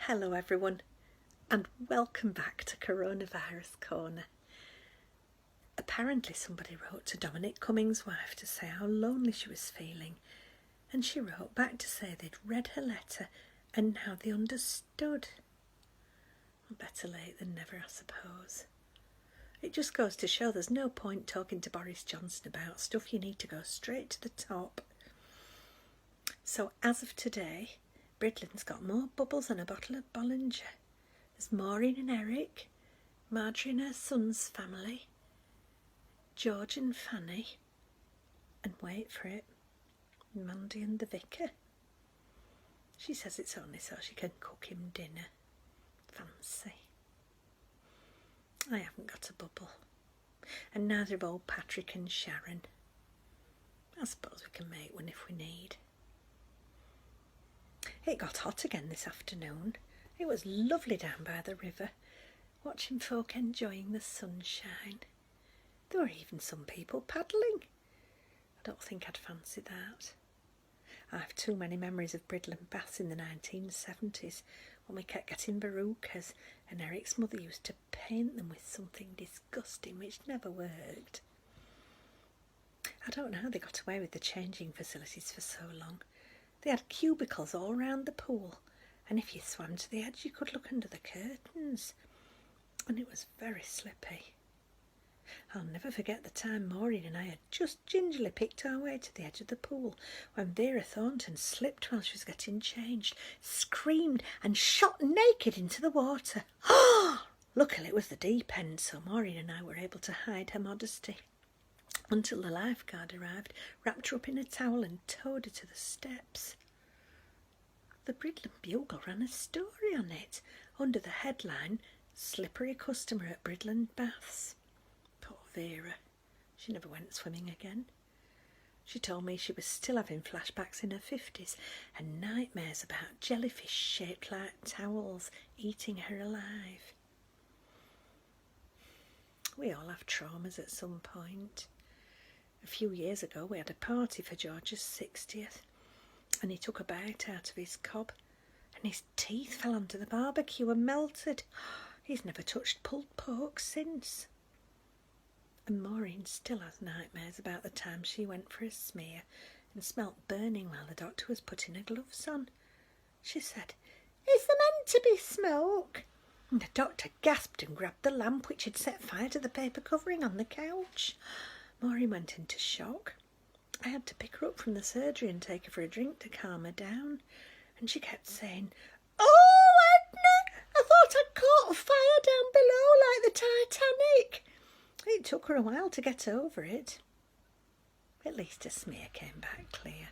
Hello everyone, and welcome back to Coronavirus Corner. Apparently somebody wrote to Dominic Cummings' wife to say how lonely she was feeling, and she wrote back to say they'd read her letter and now they understood. Better late than never, I suppose. It just goes to show there's no point talking to Boris Johnson about stuff. You need to go straight to the top. So as of today, Bridland's got more bubbles than a bottle of Bollinger. There's Maureen and Eric, Marjorie and her son's family, George and Fanny, and wait for it, Mandy and the vicar. She says it's only so she can cook him dinner. Fancy. I haven't got a bubble, and neither have old Patrick and Sharon. I suppose we can make one if we need. It got hot again this afternoon. It was lovely down by the river, watching folk enjoying the sunshine. There were even some people paddling. I don't think I'd fancy that. I have too many memories of Bridland baths in the 1970s when we kept getting verrucas and Eric's mother used to paint them with something disgusting which never worked. I don't know how they got away with the changing facilities for so long. They had cubicles all round the pool, and if you swam to the edge you could look under the curtains, and it was very slippy. I'll never forget the time Maureen and I had just gingerly picked our way to the edge of the pool when Vera Thornton slipped while she was getting changed, screamed and shot naked into the water. Luckily it was the deep end, so Maureen and I were able to hide her modesty until the lifeguard arrived, wrapped her up in a towel and towed her to the steps. The Bridland Bugle ran a story on it under the headline, "Slippery Customer at Bridland Baths." Poor Vera. She never went swimming again. She told me she was still having flashbacks in her 50s and nightmares about jellyfish shaped like towels eating her alive. We all have traumas at some point. A few years ago we had a party for George's 60th and he took a bite out of his cob and his teeth fell onto the barbecue and melted. He's never touched pulled pork since. And Maureen still has nightmares about the time she went for a smear and smelt burning while the doctor was putting her gloves on. She said, "Is there meant to be smoke?" And the doctor gasped and grabbed the lamp which had set fire to the paper covering on the couch. Maureen went into shock. I had to pick her up from the surgery and take her for a drink to calm her down. And she kept saying, "Oh, Edna, I thought I'd caught a fire down below like the Titanic." It took her a while to get over it. At least her smear came back clear.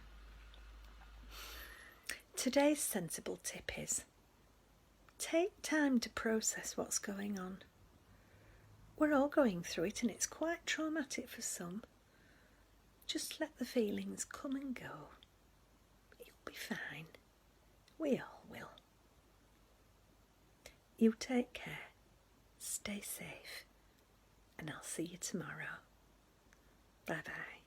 Today's sensible tip is, take time to process what's going on. We're all going through it and it's quite traumatic for some. Just let the feelings come and go. You'll be fine. We all will. You take care. Stay safe. And I'll see you tomorrow. Bye-bye.